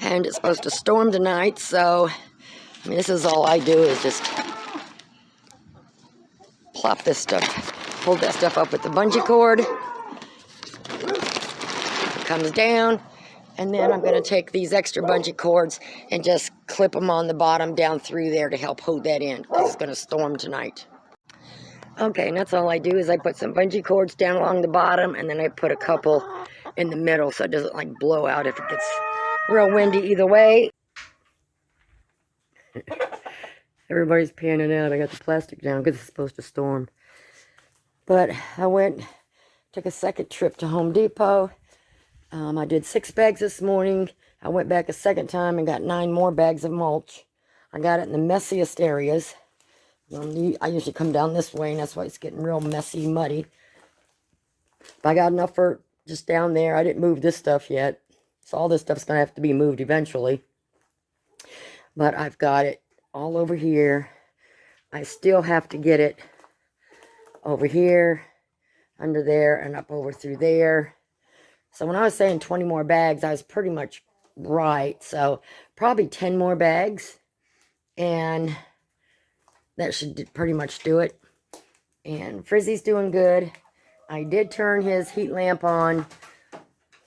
And it's supposed to storm tonight, so I mean, this is all I do is just plop this stuff, hold that stuff up with the bungee cord. It comes down, and then I'm going to take these extra bungee cords and just clip them on the bottom down through there to help hold that in, because it's going to storm tonight. Okay, and that's all I do is I put some bungee cords down along the bottom, and then I put a couple in the middle so it doesn't like blow out if it gets real windy either way. Everybody's panning out. I got the plastic down because it's supposed to storm. But I took a second trip to Home Depot. I did 6 bags this morning. I went back a second time and got 9 more bags of mulch. I got it in the messiest areas. I usually come down this way, and that's why it's getting real messy, muddy. But I got enough for just down there. I didn't move this stuff yet. So all this stuff's going to have to be moved eventually. But I've got it all over here. I still have to get it over here, under there, and up over through there. So when I was saying 20 more bags, I was pretty much right. So probably 10 more bags, and that should pretty much do it. And Frizzy's doing good. I did turn his heat lamp on,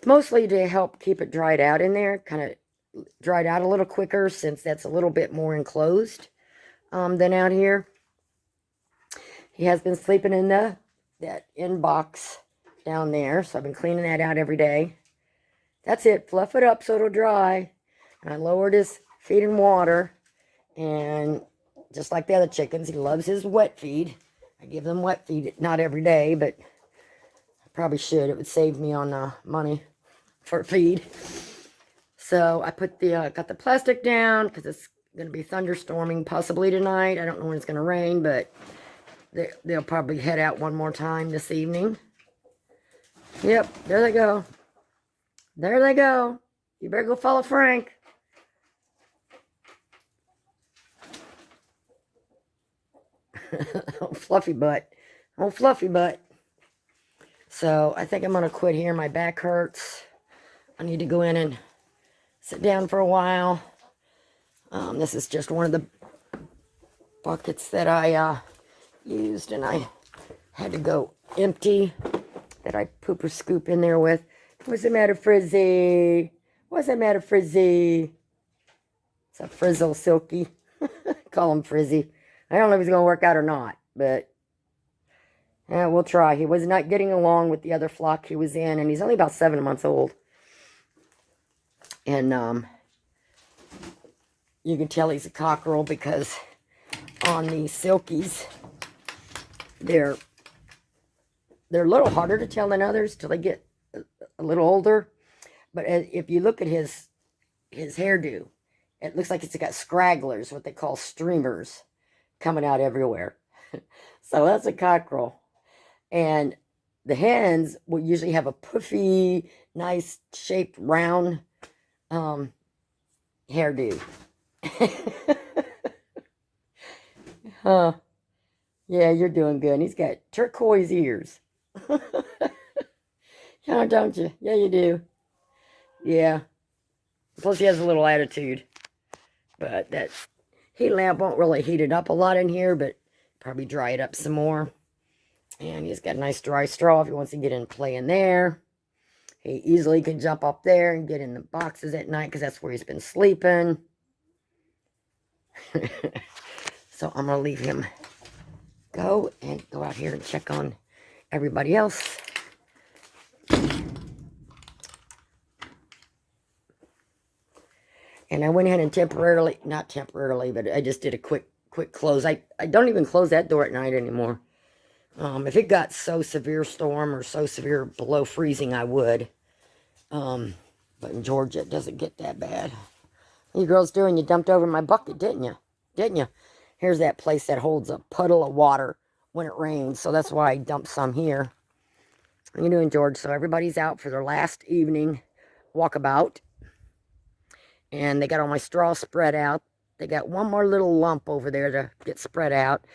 mostly to help keep it dried out in there, kind of dried out a little quicker since that's a little bit more enclosed than out here. He has been sleeping in that in box down there, so I've been cleaning that out every day. That's it. Fluff it up so it'll dry. And I lowered his feed and water, and just like the other chickens, he loves his wet feed. I give them wet feed, not every day, but I probably should. It would save me on money for feed. So I put got the plastic down because it's going to be thunderstorming possibly tonight. I don't know when it's going to rain, but they'll probably head out one more time this evening. Yep, there they go. There they go. You better go follow Frank. Oh, fluffy butt. Oh, fluffy butt. So I think I'm going to quit here. My back hurts. I need to go in and sit down for a while. This is just one of the buckets that I used, and I had to go empty, that I poop or scoop in there with. What's the matter, Frizzy? What's the matter, Frizzy? It's a Frizzle Silky. Call him Frizzy. I don't know if he's going to work out or not, but we'll try. He was not getting along with the other flock he was in, and he's only about 7 months old. And you can tell he's a cockerel because on these silkies, they're a little harder to tell than others till they get a little older. But if you look at his hairdo, it looks like it's got scragglers, what they call streamers, coming out everywhere. So that's a cockerel. And the hens will usually have a puffy, nice shaped, round hairdo. Huh. Yeah, you're doing good. And he's got turquoise ears. Yeah, don't you? Yeah, you do. Yeah. Plus he has a little attitude. But that heat lamp won't really heat it up a lot in here, but probably dry it up some more. And he's got a nice dry straw if he wants to get in and play in there. He easily can jump up there and get in the boxes at night because that's where he's been sleeping. So I'm going to leave him go and go out here and check on everybody else. And I went ahead and not temporarily, but I just did a quick close. I don't even close that door at night anymore. If it got so severe storm or so severe below freezing, I would. But in Georgia, it doesn't get that bad. What you girls doing? You dumped over my bucket, didn't you? Didn't you? Here's that place that holds a puddle of water when it rains, so that's why I dumped some here. What are you doing, George? So everybody's out for their last evening walkabout. And they got all my straw spread out. They got one more little lump over there to get spread out.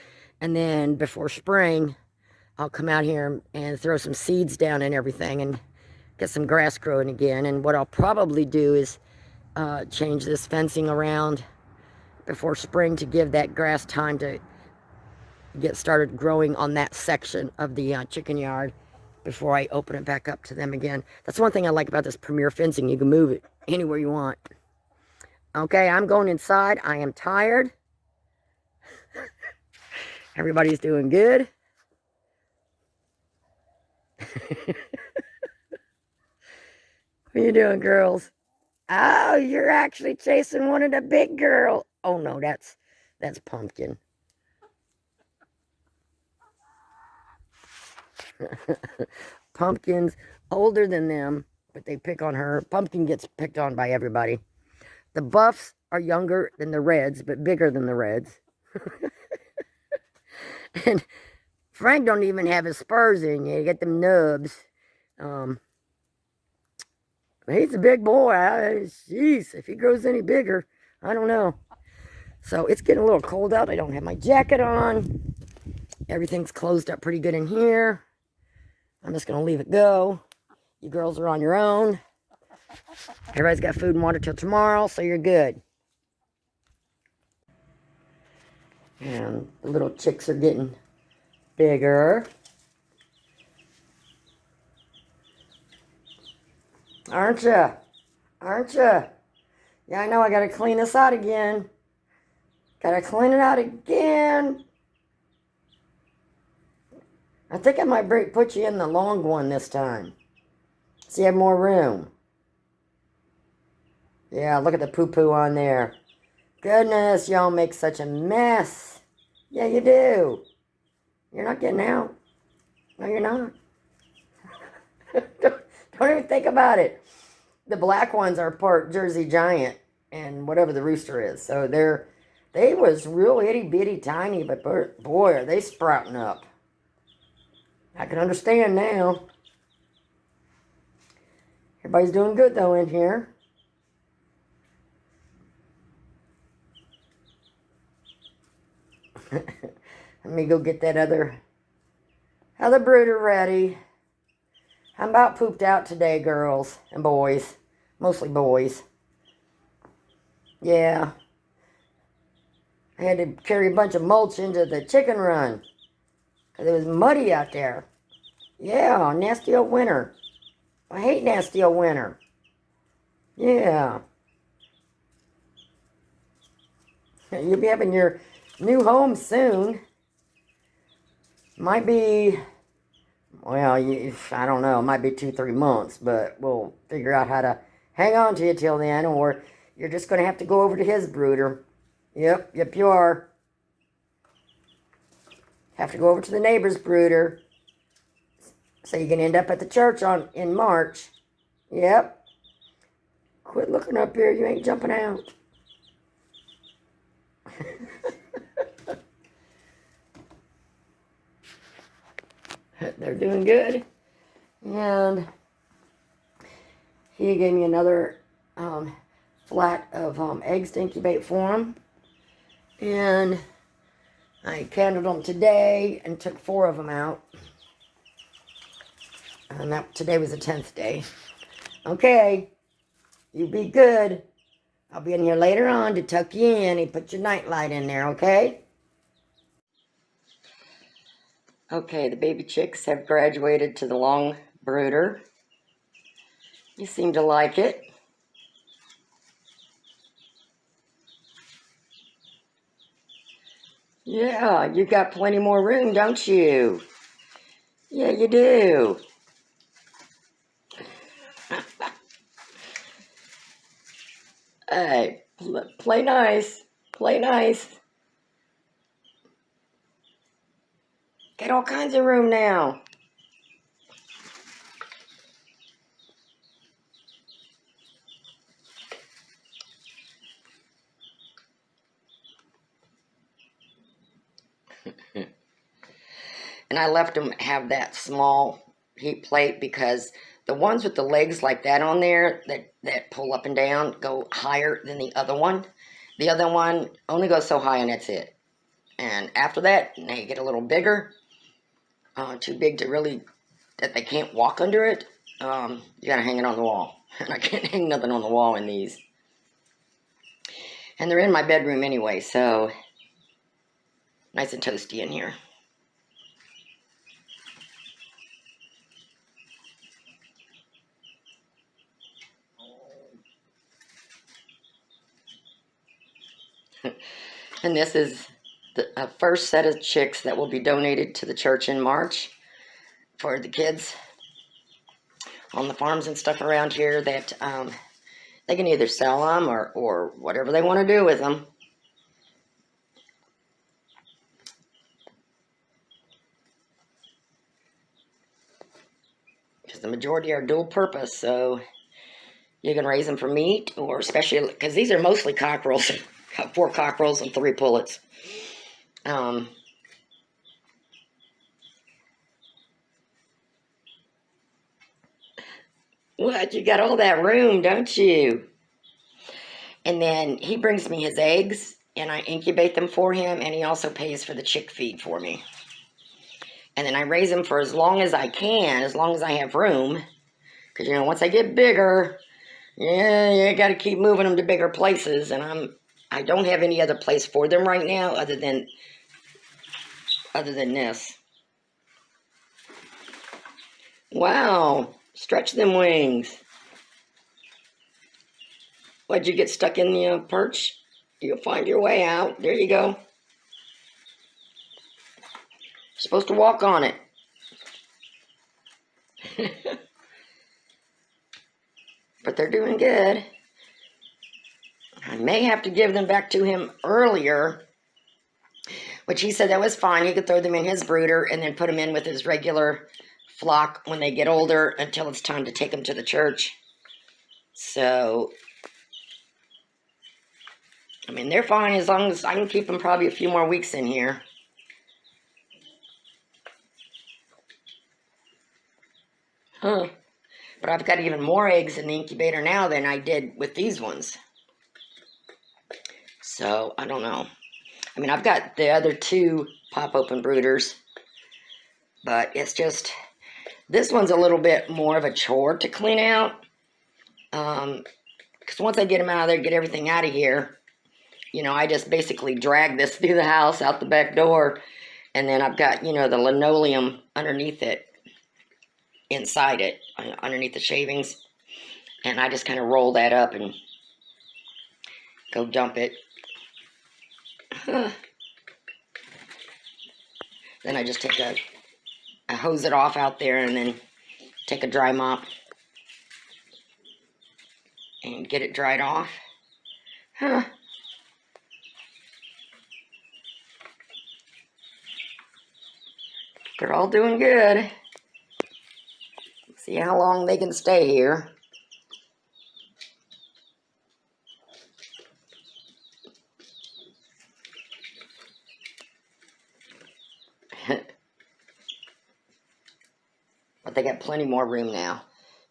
And then before spring, I'll come out here and throw some seeds down and everything and get some grass growing again. And what I'll probably do is change this fencing around before spring to give that grass time to get started growing on that section of the chicken yard before I open it back up to them again. That's one thing I like about this Premier fencing. You can move it anywhere you want. Okay, I'm going inside. I am tired. Everybody's doing good. What are you doing, girls? Oh, you're actually chasing one of the big girls. Oh no, that's Pumpkin. Pumpkin's older than them, but they pick on her. Pumpkin gets picked on by everybody. The Buffs are younger than the Reds, but bigger than the Reds. And Frank don't even have his spurs in yet. You get them nubs. He's a big boy. Jeez, if he grows any bigger, I don't know. So it's getting a little cold out. I don't have my jacket on. Everything's closed up pretty good in here. I'm just going to leave it go. You girls are on your own. Everybody's got food and water till tomorrow, so you're good. And the little chicks are getting bigger. Aren't you? Aren't you? Yeah, I know. I got to clean this out again. Got to clean it out again. I think I might put you in the long one this time. So you have more room. Yeah, look at the poo-poo on there. Goodness, y'all make such a mess. Yeah, you do. You're not getting out. No, you're not. Don't even think about it. The black ones are part Jersey Giant and whatever the rooster is. So they was real itty-bitty tiny, but boy, are they sprouting up. I can understand now. Everybody's doing good, though, in here. Let me go get that other brooder ready. I'm about pooped out today, girls and boys. Mostly boys. Yeah. I had to carry a bunch of mulch into the chicken run. Because it was muddy out there. Yeah, nasty old winter. I hate nasty old winter. Yeah. You'll be having your new home soon. Might be, well, I don't know. It might be 2-3 months, but we'll figure out how to hang on to you till then, or you're just going to have to go over to his brooder. Yep, you are. Have to go over to the neighbor's brooder. So you can end up at the church in March. Yep. Quit looking up here. You ain't jumping out. They're doing good. And he gave me another flat of eggs to incubate for him. And I candled them today and took 4 of them out. And today was the 10th day. Okay, you be good. I'll be in here later on to tuck you in and put your night light in there, okay? Okay, the baby chicks have graduated to the long brooder. You seem to like it. Yeah, you got plenty more room, don't you? Yeah, you do. Hey, play nice. Play nice. Get all kinds of room now. And I left them have that small heat plate because the ones with the legs like that on there that pull up and down go higher than the other one. The other one only goes so high and that's it. And after that, they get a little bigger. Too big to really, that they can't walk under it. You gotta hang it on the wall. And I can't hang nothing on the wall in these. And they're in my bedroom anyway, so nice and toasty in here. And this is the first set of chicks that will be donated to the church in March for the kids on the farms and stuff around here that they can either sell them or whatever they want to do with them. Because the majority are dual purpose, so you can raise them for meat, or especially because these are mostly cockerels. Got 4 cockerels and 3 pullets. What? You got all that room, don't you? And then he brings me his eggs, and I incubate them for him, and he also pays for the chick feed for me. And then I raise them for as long as I can, as long as I have room. Because, you know, once I get bigger, yeah, you got to keep moving them to bigger places. And I don't have any other place for them right now other than this. Wow, stretch them wings. What'd you get stuck in the perch? You'll find your way out. There you go. You're supposed to walk on it. But they're doing good. I may have to give them back to him earlier, which he said that was fine. He could throw them in his brooder and then put them in with his regular flock when they get older until it's time to take them to the church. So, I mean, they're fine as long as I can keep them probably a few more weeks in here. Huh. But I've got even more eggs in the incubator now than I did with these ones. So, I don't know. I mean, I've got the other 2 pop-open brooders. But it's just, this one's a little bit more of a chore to clean out. Because once I get them out of there, get everything out of here, you know, I just basically drag this through the house, out the back door. And then I've got, you know, the linoleum underneath it. Inside it, underneath the shavings, and I just kind of roll that up and go dump it. Then I just take I hose it off out there and then take a dry mop and get it dried off. They're all doing good. See how long they can stay here. But they got plenty more room now.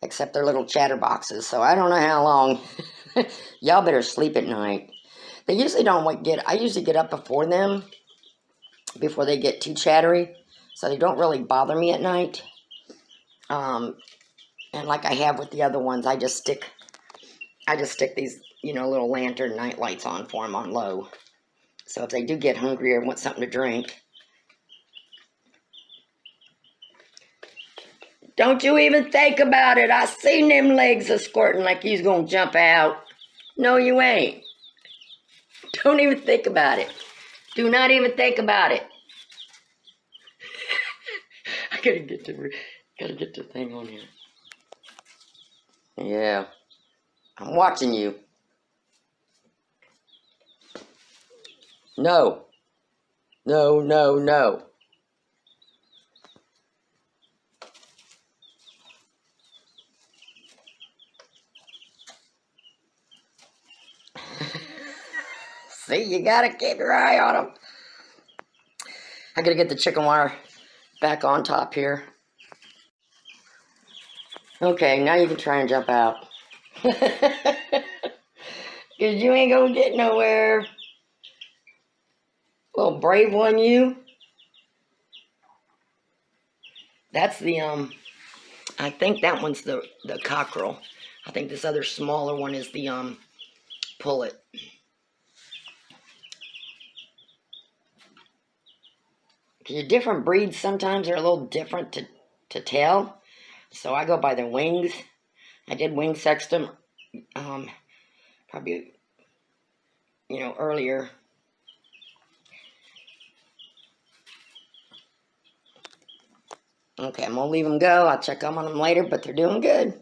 Except their little chatterboxes. So I don't know how long. Y'all better sleep at night. They usually don't I usually get up before them. Before they get too chattery. So they don't really bother me at night. And like I have with the other ones, I just stick these, you know, little lantern night lights on for them on low. So if they do get hungry or want something to drink. Don't you even think about it. I seen them legs a squirting like you's gonna jump out. No, you ain't. Don't even think about it. Do not even think about it. I gotta get the thing on here. Yeah. I'm watching you. No. No, no, no. See, you gotta keep your eye on them. I gotta get the chicken wire back on top here. Okay, now you can try and jump out. Because you ain't gonna get nowhere. Little brave one, you. That's the, I think that one's the cockerel. I think this other smaller one is the, pullet. Your different breeds sometimes are a little different to tell. So I go by their wings. I did wing sext them probably, earlier. Okay, I'm going to leave them go. I'll check on them later, but they're doing good.